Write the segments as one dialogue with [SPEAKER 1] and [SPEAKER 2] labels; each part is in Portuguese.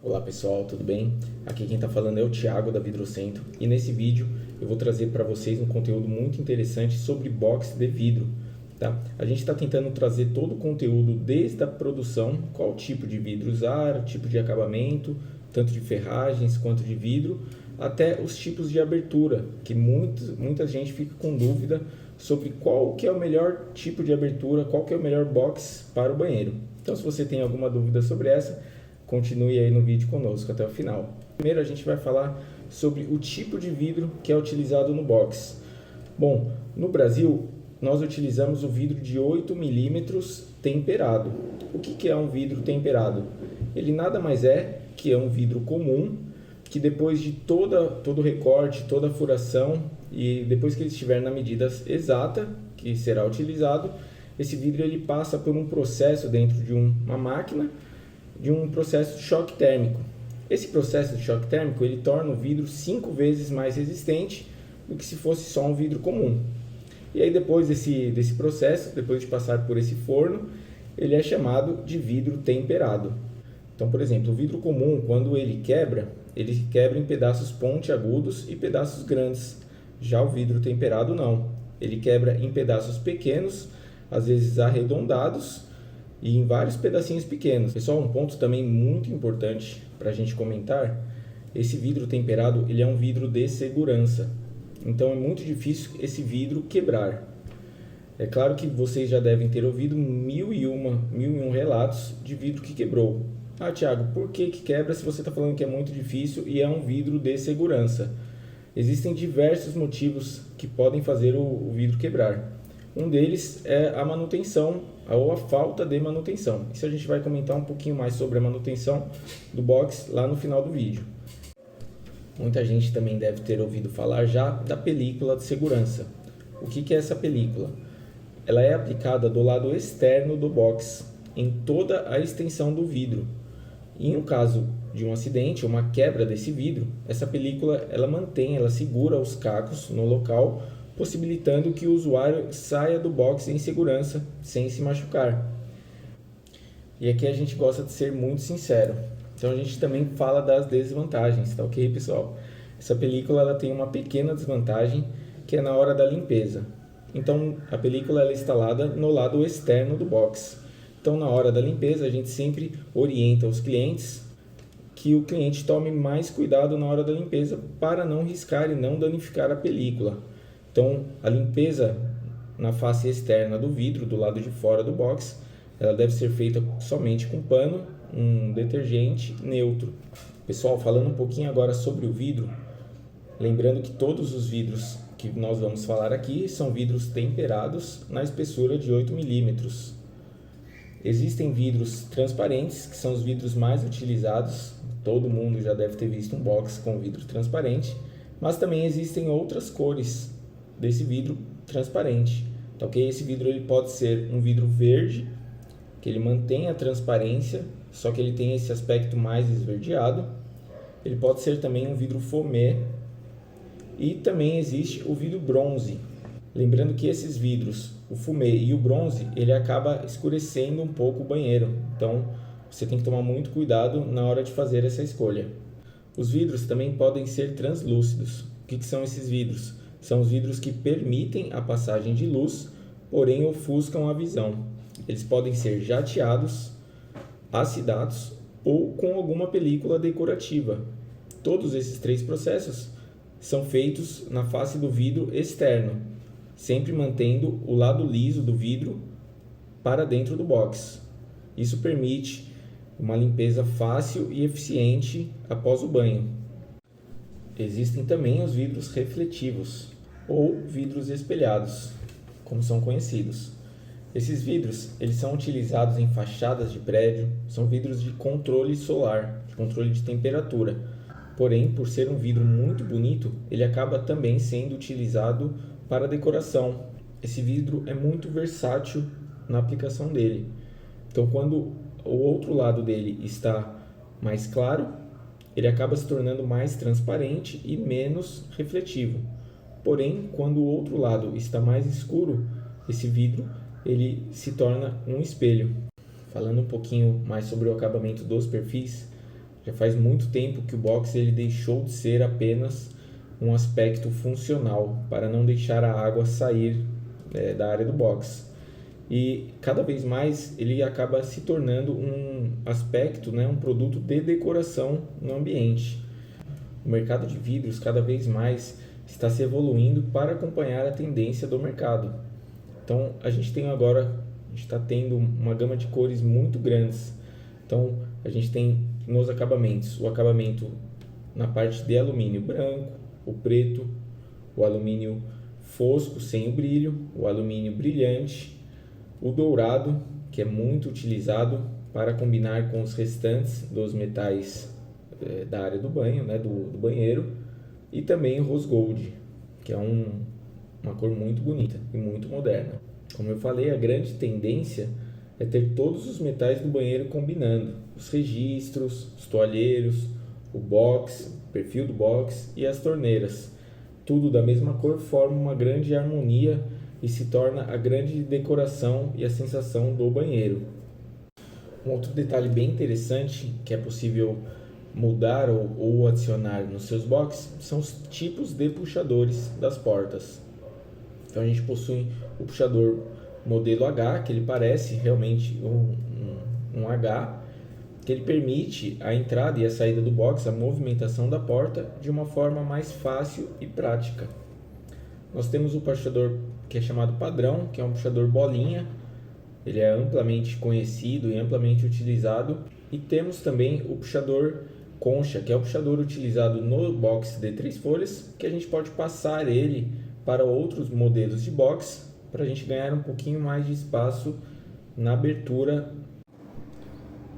[SPEAKER 1] Olá pessoal, tudo bem? Aqui quem está falando é o Thiago da Vidrocentro e nesse vídeo eu vou trazer para vocês um conteúdo muito interessante sobre box de vidro. Tá? A gente está tentando trazer todo o conteúdo desde a produção, qual tipo de vidro usar, tipo de acabamento, tanto de ferragens quanto de vidro, até os tipos de abertura, que muita gente fica com dúvida sobre qual que é o melhor tipo de abertura, qual que é o melhor box para o banheiro. Então se você tem alguma dúvida sobre essa, continue aí no vídeo conosco até o final. Primeiro a gente vai falar sobre o tipo de vidro que é utilizado no box. Bom, no Brasil nós utilizamos o vidro de 8 mm temperado. O que é um vidro temperado? Ele nada mais é que é um vidro comum que depois de todo o recorte, toda a furação e depois que ele estiver na medida exata que será utilizado, esse vidro ele passa por um processo dentro de uma máquina, de um processo de choque térmico. Esse processo de choque térmico ele torna o vidro 5 vezes mais resistente do que se fosse só um vidro comum. E aí depois desse processo, depois de passar por esse forno, ele é chamado de vidro temperado. Então, por exemplo, o vidro comum, quando ele quebra em pedaços pontiagudos e pedaços grandes. Já o vidro temperado não, ele quebra em pedaços pequenos, às vezes arredondados, e em vários pedacinhos pequenos. Pessoal, um ponto também muito importante para a gente comentar, esse vidro temperado ele é um vidro de segurança, então é muito difícil esse vidro quebrar. É claro que vocês já devem ter ouvido mil e um relatos de vidro que quebrou. Ah, Thiago, por que quebra se você está falando que é muito difícil e é um vidro de segurança? Existem diversos motivos que podem fazer o vidro quebrar. Um deles é a manutenção ou a falta de manutenção. Isso a gente vai comentar um pouquinho mais sobre a manutenção do box lá no final do vídeo. Muita gente também deve ter ouvido falar já da película de segurança. O que é essa película? Ela é aplicada do lado externo do box, em toda a extensão do vidro. E em um caso de um acidente, uma quebra desse vidro, essa película ela segura os cacos no local, possibilitando que o usuário saia do box em segurança, sem se machucar. E aqui a gente gosta de ser muito sincero. Então a gente também fala das desvantagens, tá ok, pessoal? Essa película ela tem uma pequena desvantagem, que é na hora da limpeza. Então a película ela é instalada no lado externo do box. Então na hora da limpeza a gente sempre orienta os clientes que o cliente tome mais cuidado na hora da limpeza para não riscar e não danificar a película. Então, a limpeza na face externa do vidro, do lado de fora do box, ela deve ser feita somente com pano, um detergente neutro. Pessoal, falando um pouquinho agora sobre o vidro, lembrando que todos os vidros que nós vamos falar aqui são vidros temperados na espessura de 8 mm. Existem vidros transparentes, que são os vidros mais utilizados. Todo mundo já deve ter visto um box com vidro transparente, mas também existem outras cores desse vidro transparente, tá ok? Esse vidro ele pode ser um vidro verde, que ele mantém a transparência, só que ele tem esse aspecto mais esverdeado. Ele pode ser também um vidro fumê e também existe o vidro bronze. Lembrando que esses vidros, o fumê e o bronze, ele acaba escurecendo um pouco o banheiro, então você tem que tomar muito cuidado na hora de fazer essa escolha. Os vidros também podem ser translúcidos. O que são esses vidros? São os vidros que permitem a passagem de luz, porém ofuscam a visão. Eles podem ser jateados, acidados ou com alguma película decorativa. Todos esses três processos são feitos na face do vidro externo, sempre mantendo o lado liso do vidro para dentro do box. Isso permite uma limpeza fácil e eficiente após o banho. Existem também os vidros refletivos ou vidros espelhados, como são conhecidos. Esses vidros eles são utilizados em fachadas de prédio, são vidros de controle solar, de controle de temperatura. Porém, por ser um vidro muito bonito, ele acaba também sendo utilizado para decoração. Esse vidro é muito versátil na aplicação dele. Então, quando o outro lado dele está mais claro, ele acaba se tornando mais transparente e menos refletivo. Porém, quando o outro lado está mais escuro, esse vidro ele se torna um espelho. Falando um pouquinho mais sobre o acabamento dos perfis, Já faz muito tempo que o box ele deixou de ser apenas um aspecto funcional para não deixar a água sair da área do box. E cada vez mais ele acaba se tornando um aspecto, um produto de decoração no ambiente. O mercado de vidros cada vez mais está se evoluindo para acompanhar a tendência do mercado. Então a gente está tendo uma gama de cores muito grandes. Então a gente tem nos acabamentos o acabamento na parte de alumínio branco, o preto, o alumínio fosco sem o brilho, o alumínio brilhante, o dourado, que é muito utilizado para combinar com os restantes dos metais da área do banho, do banheiro, e também o rose gold, que é uma cor muito bonita e muito moderna. Como eu falei, a grande tendência é ter todos os metais do banheiro combinando, os registros, os toalheiros, o box, o perfil do box e as torneiras. Tudo da mesma cor forma uma grande harmonia e se torna a grande decoração e a sensação do banheiro. Um outro detalhe bem interessante que é possível mudar ou adicionar nos seus boxes são os tipos de puxadores das portas. Então a gente possui o puxador modelo H, que ele parece realmente um H, que ele permite a entrada e a saída do box, a movimentação da porta de uma forma mais fácil e prática. Nós temos o puxador que é chamado padrão, que é um puxador bolinha, ele é amplamente conhecido e amplamente utilizado, e temos também o puxador concha, que é o puxador utilizado no box de 3 folhas, que a gente pode passar ele para outros modelos de box, para a gente ganhar um pouquinho mais de espaço na abertura.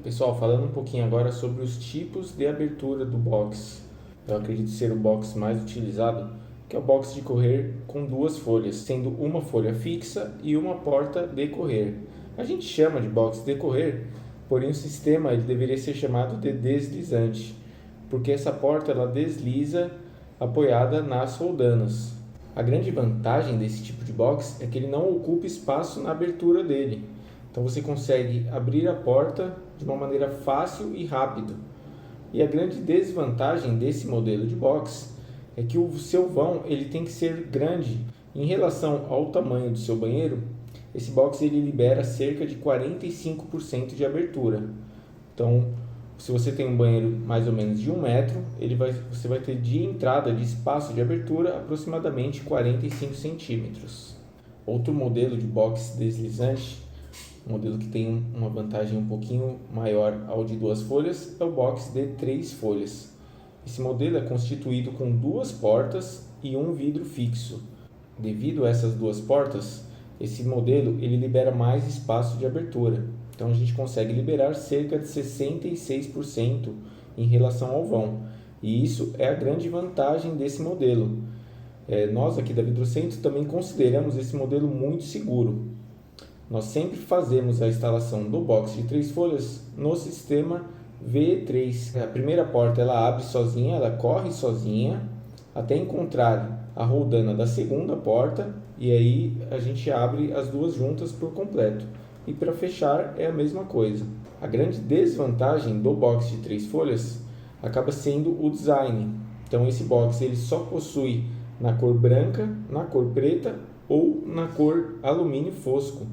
[SPEAKER 1] Pessoal, falando um pouquinho agora sobre os tipos de abertura do box, eu acredito ser o box mais utilizado, que é o box de correr com 2 folhas, sendo uma folha fixa e uma porta de correr. A gente chama de box de correr, porém o sistema ele deveria ser chamado de deslizante, porque essa porta ela desliza apoiada nas roldanas. A grande vantagem desse tipo de box é que ele não ocupa espaço na abertura dele. Então você consegue abrir a porta de uma maneira fácil e rápido. E a grande desvantagem desse modelo de box é que o seu vão ele tem que ser grande em relação ao tamanho do seu banheiro. Esse box ele libera cerca de 45% de abertura. Então, se você tem um banheiro mais ou menos de 1 metro, você vai ter de entrada de espaço de abertura aproximadamente 45 centímetros. Outro modelo de box deslizante, um modelo que tem uma vantagem um pouquinho maior ao de 2 folhas, é o box de 3 folhas. Esse modelo é constituído com 2 portas e um vidro fixo. Devido a essas 2 portas, esse modelo ele libera mais espaço de abertura. Então a gente consegue liberar cerca de 66% em relação ao vão. E isso é a grande vantagem desse modelo. Nós aqui da Vidrocentro também consideramos esse modelo muito seguro. Nós sempre fazemos a instalação do box de 3 folhas no sistema V3. A primeira porta ela abre sozinha, ela corre sozinha até encontrar a roldana da segunda porta e aí a gente abre as 2 juntas por completo. E para fechar é a mesma coisa. A grande desvantagem do box de 3 folhas acaba sendo o design. Então esse box ele só possui na cor branca, na cor preta ou na cor alumínio fosco.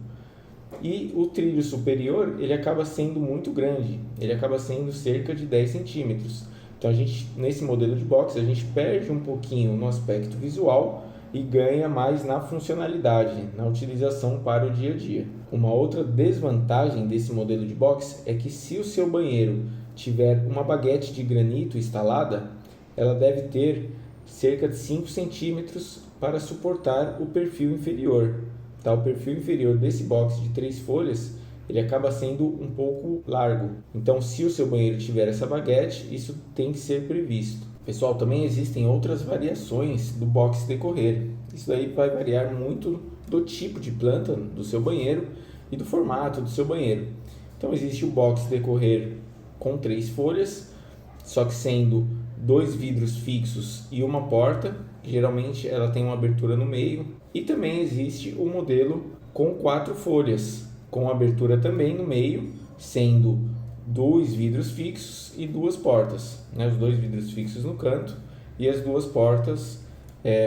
[SPEAKER 1] E o trilho superior ele acaba sendo muito grande, ele acaba sendo cerca de 10 centímetros. Então nesse modelo de box a gente perde um pouquinho no aspecto visual e ganha mais na funcionalidade, na utilização para o dia a dia. Uma outra desvantagem desse modelo de box é que se o seu banheiro tiver uma baguete de granito instalada, ela deve ter cerca de 5 centímetros para suportar o perfil inferior. O perfil inferior desse box de 3 folhas ele acaba sendo um pouco largo. Então, se o seu banheiro tiver essa baguete, isso tem que ser previsto. Pessoal, também existem outras variações do box decorrer. Isso daí vai variar muito do tipo de planta do seu banheiro e do formato do seu banheiro. Então, existe o box decorrer com 3 folhas, só que sendo 2 vidros fixos e uma porta. Geralmente ela tem uma abertura no meio. E também existe o modelo com 4 folhas, com abertura também no meio, sendo dois vidros fixos e duas portas, né? Os dois vidros fixos no canto e as duas portas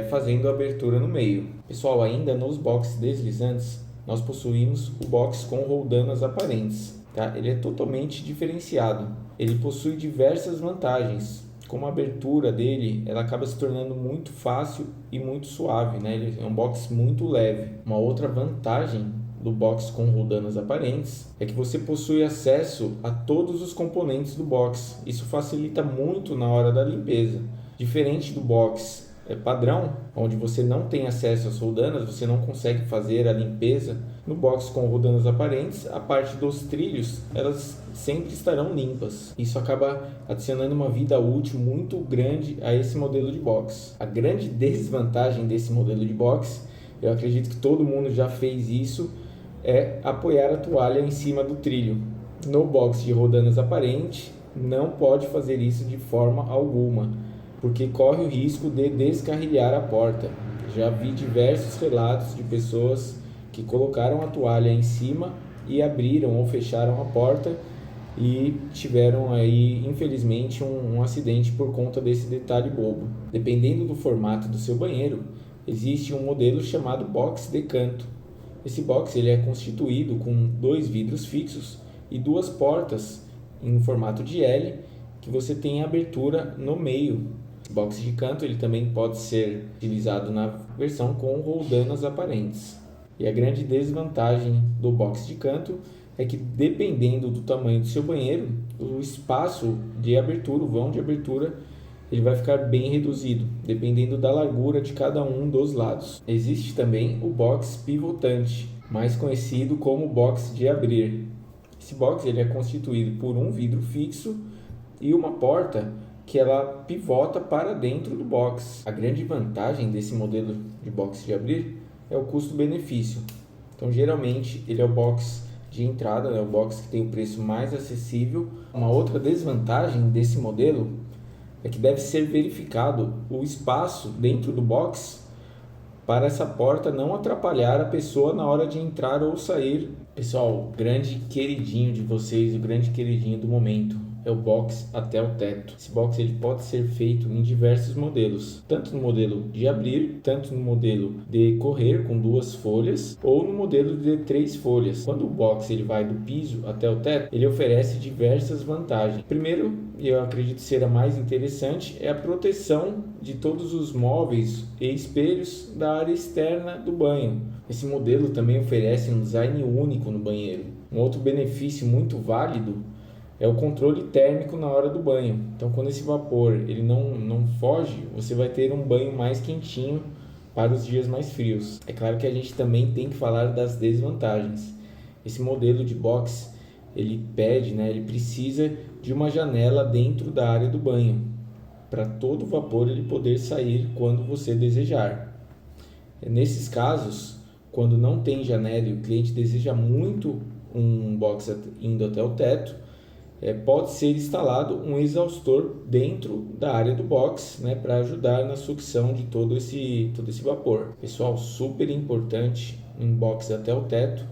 [SPEAKER 1] fazendo a abertura no meio. Pessoal, ainda nos boxes deslizantes, nós possuímos o box com roldanas aparentes. Tá? Ele é totalmente diferenciado. Ele possui diversas vantagens. Como a abertura dele, ela acaba se tornando muito fácil e muito suave, né? Ele é um box muito leve. Uma outra vantagem do box com roldanas aparentes é que você possui acesso a todos os componentes do box. Isso facilita muito na hora da limpeza. Diferente do box padrão, onde você não tem acesso às roldanas, você não consegue fazer a limpeza. No box com roldanas aparentes, a parte dos trilhos, elas sempre estarão limpas. Isso acaba adicionando uma vida útil muito grande a esse modelo de box. A grande desvantagem desse modelo de box, eu acredito que todo mundo já fez isso, é apoiar a toalha em cima do trilho. No box de roldanas aparente, não pode fazer isso de forma alguma, porque corre o risco de descarrilhar a porta. Já vi diversos relatos de pessoas que colocaram a toalha em cima e abriram ou fecharam a porta e tiveram aí, infelizmente, um acidente por conta desse detalhe bobo. Dependendo do formato do seu banheiro, existe um modelo chamado box de canto. Esse box ele é constituído com dois vidros fixos e duas portas em formato de L, que você tem abertura no meio. O box de canto ele também pode ser utilizado na versão com roldanas aparentes. E a grande desvantagem do box de canto é que, dependendo do tamanho do seu banheiro, o espaço de abertura, o vão de abertura, ele vai ficar bem reduzido, dependendo da largura de cada um dos lados. Existe também o box pivotante, mais conhecido como box de abrir. Esse box ele é constituído por um vidro fixo e uma porta que ela pivota para dentro do box. A grande vantagem desse modelo de box de abrir é o custo-benefício. Então, geralmente, ele é o box de entrada, é o box que tem o preço mais acessível. Uma outra desvantagem desse modelo é que deve ser verificado o espaço dentro do box para essa porta não atrapalhar a pessoa na hora de entrar ou sair. Pessoal, o grande queridinho de vocês, o grande queridinho do momento é o box até o teto. Esse box ele pode ser feito em diversos modelos, tanto no modelo de abrir, tanto no modelo de correr com duas folhas ou no modelo de 3 folhas. Quando o box ele vai do piso até o teto, ele oferece diversas vantagens. Primeiro, e eu acredito ser a mais interessante, é a proteção de todos os móveis e espelhos da área externa do banho. Esse modelo também oferece um design único no banheiro. Um outro benefício muito válido é o controle térmico na hora do banho. Então, quando esse vapor ele não foge, você vai ter um banho mais quentinho para os dias mais frios. É claro que a gente também tem que falar das desvantagens. Esse modelo de box ele precisa de uma janela dentro da área do banho, para todo o vapor ele poder sair quando você desejar. Nesses casos, quando não tem janela e o cliente deseja muito um box indo até o teto, pode ser instalado um exaustor dentro da área do box, para ajudar na sucção de todo esse vapor. Pessoal, super importante em box até o teto,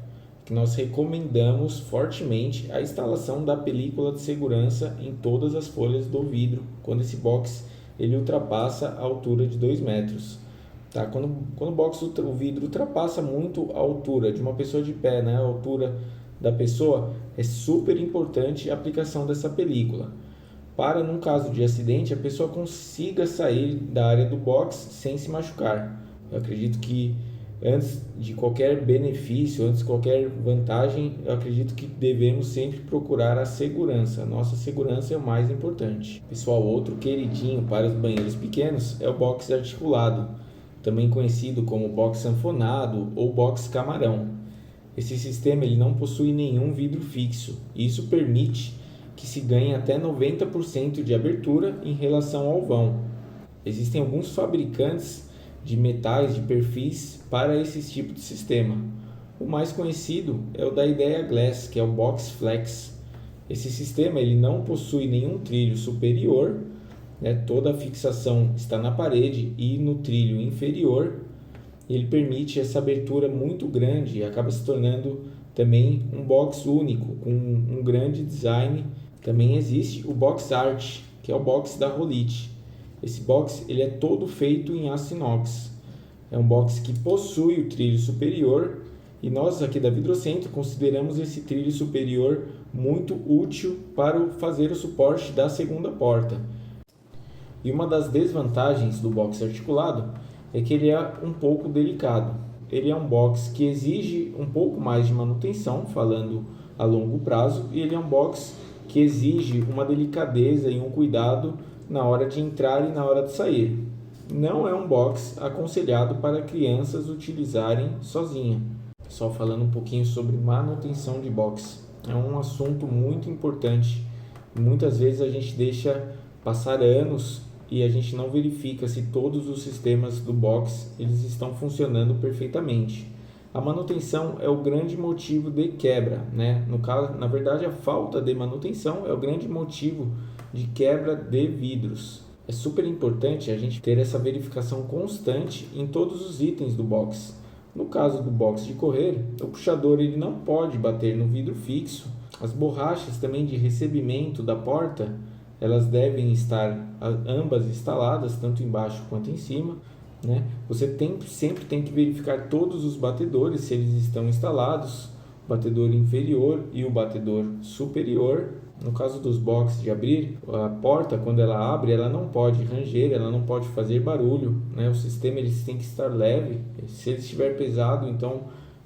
[SPEAKER 1] que nós recomendamos fortemente a instalação da película de segurança em todas as folhas do vidro, quando esse box ele ultrapassa a altura de 2 metros. Tá? Quando o vidro ultrapassa muito a altura de uma pessoa de pé, a altura da pessoa, é super importante a aplicação dessa película, para num caso de acidente a pessoa consiga sair da área do box sem se machucar. Eu acredito que antes de qualquer benefício, antes de qualquer vantagem, eu acredito que devemos sempre procurar a segurança. A nossa segurança é o mais importante. Pessoal, outro queridinho para os banheiros pequenos é o box articulado, também conhecido como box sanfonado ou box camarão. Esse sistema ele não possui nenhum vidro fixo. Isso permite que se ganhe até 90% de abertura em relação ao vão. Existem alguns fabricantes de metais de perfis para esse tipo de sistema. O mais conhecido é o da Idea Glass, que é o Box Flex. Esse sistema ele não possui nenhum trilho superior, toda a fixação está na parede e no trilho inferior. Ele permite essa abertura muito grande e acaba se tornando Também um box único com um grande design. Também existe o box art, que é o box da Rolite. Esse box ele é todo feito em aço inox. É um box que possui o trilho superior e nós aqui da Vidrocentro consideramos esse trilho superior muito útil para fazer o suporte da segunda porta. E uma das desvantagens do box articulado é que ele é um pouco delicado. Ele é um box que exige um pouco mais de manutenção, falando a longo prazo, e ele é um box que exige uma delicadeza e um cuidado na hora de entrar e na hora de sair. Não é um box aconselhado para crianças utilizarem sozinha. Só falando um pouquinho sobre manutenção de box. É um assunto muito importante. Muitas vezes a gente deixa passar anos e a gente não verifica se todos os sistemas do box eles estão funcionando perfeitamente. A manutenção é o grande motivo de quebra, né? No caso, na verdade, a falta de manutenção é o grande motivo de quebra de vidros. É super importante a gente ter essa verificação constante em todos os itens do box. No caso do box de correr, o puxador ele não pode bater no vidro fixo. As borrachas também de recebimento da porta, elas devem estar ambas instaladas, tanto embaixo quanto em cima, né? Você sempre tem que verificar todos os batedores, se eles estão instalados, o batedor inferior e o batedor superior. No caso dos boxes de abrir, a porta, quando ela abre, ela não pode ranger, ela não pode fazer barulho, né? O sistema eles tem que estar leve. Se ele estiver pesado, então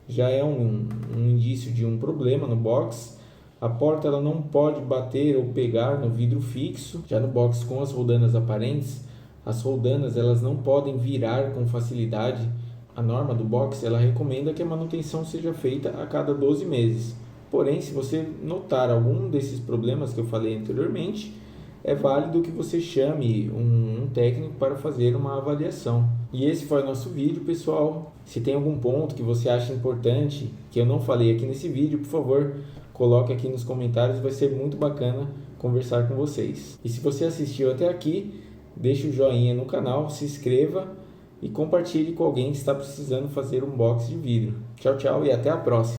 [SPEAKER 1] já é um indício de um problema no box. A porta ela não pode bater ou pegar no vidro fixo. Já no box com as roldanas aparentes, as roldanas elas não podem virar com facilidade. A norma do box ela recomenda que a manutenção seja feita a cada 12 meses. Porém, se você notar algum desses problemas que eu falei anteriormente, é válido que você chame um técnico para fazer uma avaliação. E esse foi o nosso vídeo, pessoal. Se tem algum ponto que você acha importante, que eu não falei aqui nesse vídeo, por favor, coloque aqui nos comentários, vai ser muito bacana conversar com vocês. E se você assistiu até aqui, deixe o joinha no canal, se inscreva e compartilhe com alguém que está precisando fazer um box de vidro. Tchau, tchau e até a próxima!